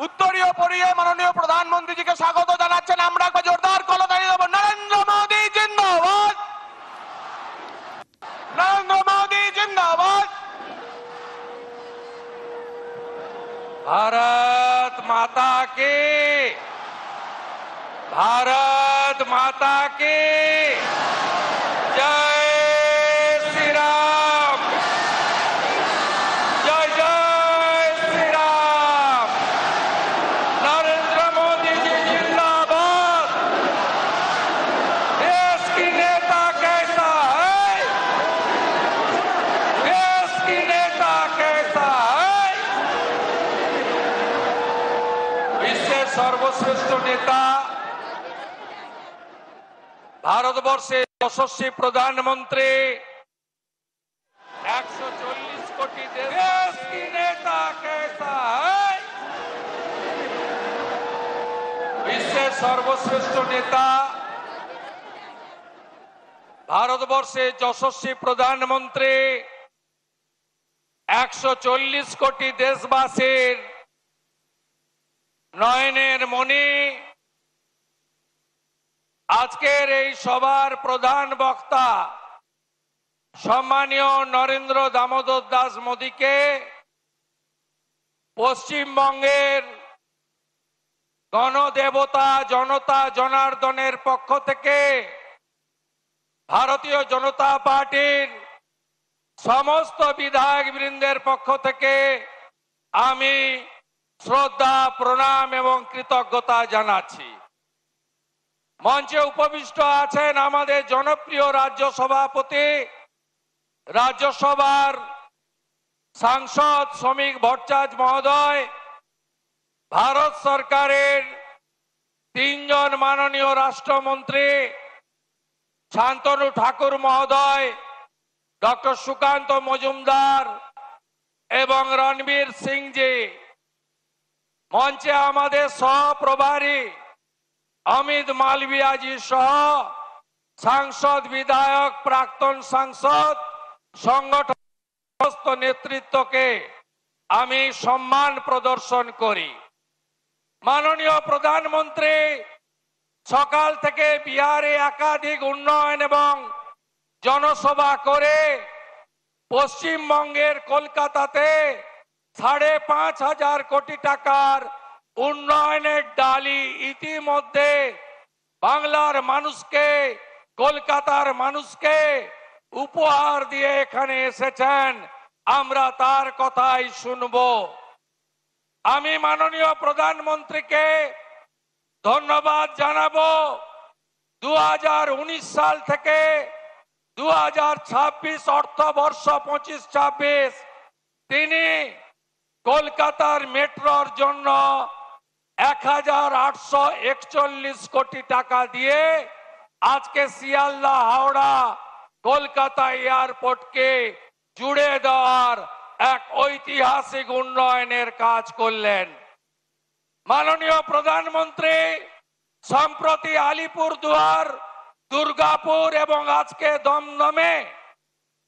উত্তরীয় পরিয়ে মাননীয় প্রধানমন্ত্রীজিকে স্বাগত জানাচ্ছেন। আমরা একবার জোরদার করতালি দেব। নরেন্দ্র মোদী জিন্দাবাদ, নরেন্দ্র মোদী জিন্দাবাদ। भारत माता की, भारत माता की जय श्री राम, जय जय श्री राम। नरेंद्र मोदी जी जिंदाबाद। देश की नेता कैसा है, देश की नेता कैसा है। বিশ্বের সর্বশ্রেষ্ঠ নেতা, ভারতবর্ষের যশস্বী প্রধানমন্ত্রী, 140 কোটি দেশ কি নেতা कैसा है। বিশ্বের সর্বশ্রেষ্ঠ নেতা, ভারতবর্ষের যশস্বী প্রধানমন্ত্রী, 140 কোটি দেশবাসীর নয়নের মণি, আজকের এই সভার প্রধান বক্তা সম্মানীয় নরেন্দ্র দামোদর দাস মোদীকে পশ্চিমবঙ্গের গণদেবতা জনতা জনার্দনের পক্ষ থেকে ভারতীয় জনতা পার্টির সমস্ত বিধায়ক বৃন্দের পক্ষ থেকে আমি শ্রদ্ধা প্রণাম এবং কৃতজ্ঞতা জানাচ্ছি। মঞ্চে উপবিষ্ট আছেন আমাদের জনপ্রিয় রাজ্য সভাপতি, রাজ্যসভার সাংসদ শ্রমিক ভট্টাচার্য মহোদয়, ভারত সরকারের 3 জন মাননীয় রাষ্ট্রমন্ত্রী শান্তনু ঠাকুর মহোদয়, ডক্টর সুকান্ত মজুমদার এবং রণবীর সিং জি। মঞ্চে আমাদের সহপ্রভারী অমিত মালভিয়া জি সহ সাংসদ, বিধায়ক, প্রাক্তন সাংসদ, সংগঠন সমস্ত নেতৃত্বকে আমি সম্মান প্রদর্শন করি। মাননীয় প্রধানমন্ত্রী সকাল থেকে বিহারে একাধিক উন্নয়ন এবং জনসভা করে পশ্চিমবঙ্গের কলকাতাতে 5,500 কোটি টাকার উন্নয়নের ডালি ইতিমধ্যে বাংলার মানুষকে, কলকাতার মানুষকে উপহার দিয়ে এখানে এসেছেন। আমরা তার কথাই শুনব। আমি মাননীয় প্রধানমন্ত্রীকে ধন্যবাদ জানাবো। 2019 সাল থেকে 2026 অর্থবর্ষ 25-26 তিনি কলকাতার মেট্রোর জন্য 1,841 কোটি টাকা দিয়ে আজকে শিয়ালদা হাওড়া কলকাতা এয়ারপোর্টকে জুড়ে দেওয়ার এক ঐতিহাসিক উন্নয়নের কাজ করলেন। মাননীয় প্রধানমন্ত্রী সম্প্রতি আলিপুরদুয়ার, দুর্গাপুর এবং আজকে দমদমে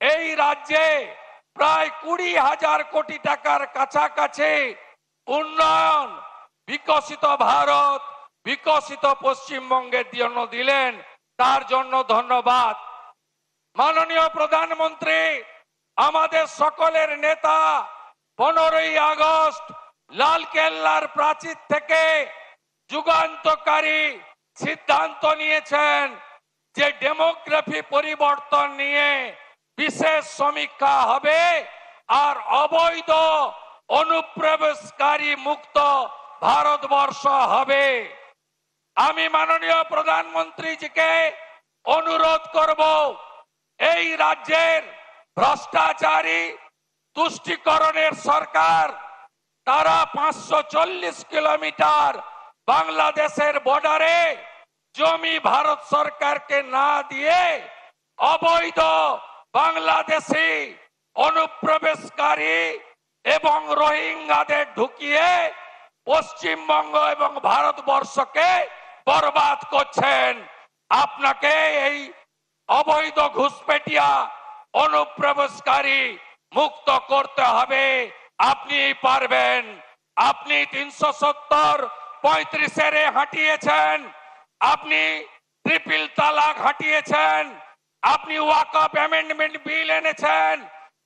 এই রাজ্যে প্রায় 20,000 কোটি টাকার কাছাকাছি উন্নয়ন, বিকশিত ভারত, বিকশিত পশ্চিমবঙ্গের জন্য দিলেন। তার জন্য ধন্যবাদ। মাননীয় প্রধানমন্ত্রী আমাদের সকলের নেতা 15ই আগস্ট লালকেল্লার প্রাচীর থেকে যুগান্তকারী সিদ্ধান্ত নিয়েছেন যে ডেমোগ্রাফি পরিবর্তন নিয়ে বিশেষ সমীক্ষা হবে আর অবৈধ অনুপ্রবেশকারী মুক্ত ভারতবর্ষ হবে। আমি মাননীয় প্রধানমন্ত্রীজিকে অনুরোধ করব, এই রাজ্যের ভ্রষ্টাচারী তুষ্টিকরণের সরকার, তারা 540 কিলোমিটার বাংলাদেশের বর্ডারে জমি ভারত সরকারকে না দিয়ে অবৈধ বাংলাদেশি অনুপ্রবেশকারী এবং রোহিঙ্গাদের ঢুকিয়ে পশ্চিমবঙ্গ এবং ভারতবর্ষকে বরবাদ করছেন। আপনাকে এই অবৈধ ঘুষপেটিয়া অনুপ্রবেশকারী মুক্ত করতে হবে। আপনি পারবেন। আপনি 370 35 হাঁটিয়েছেন, আপনি ট্রিপল তালাক হাঁটিয়েছেন, আপনি ওয়াকফ অ্যামেন্ডমেন্ট বিল এনেছেন,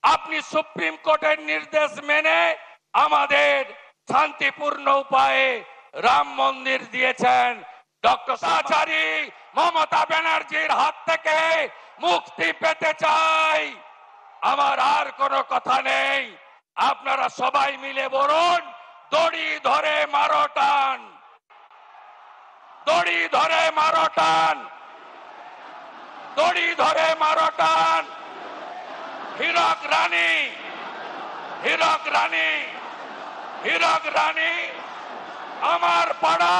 আপনি সুপ্রিম কোর্টের নির্দেশ মেনে আমাদের শান্তিপূর্ণ উপায়ে রাম মন্দির দিয়েছেন। ডক্টর আচার্য মমতা ব্যানার্জির হাত থেকে মুক্তি পেতে চাই। আমার আর কোনো কথা নেই, আপনারা সবাই মিলে বলুন, দড়ি ধরে মারো টান, দড়ি ধরে মারো টান, দড়ি ধরে মারো টান। হীরক রানী, হীরক রানী, হীরক রানী আমার পাড়া,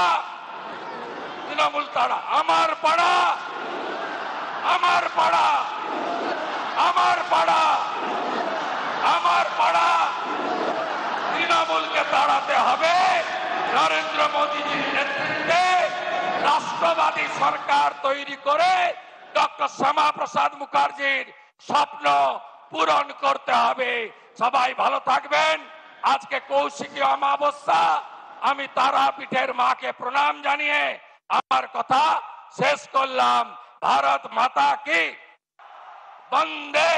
তৃণমূল তারা আমার পাড়া, আমার পাড়া, আমার পাড়া, আমার পাড়া। তৃণমূলকে তাড়াতে হবে। নরেন্দ্র মোদীজির নেতৃত্বে রাষ্ট্রবাদী সরকার তৈরি করে ডক্টর শ্যামা প্রসাদ মুখার্জির স্বপ্ন পূরণ করতে হবে। সবাই ভালো থাকবেন। আজকে কৌশিকী অমাবস্যা, আমি তারাপীঠের মাকে প্রণাম জানিয়ে আমার কথা শেষ করলাম। ভারত মাতা কি, বন্দে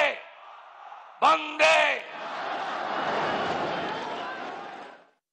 বন্দে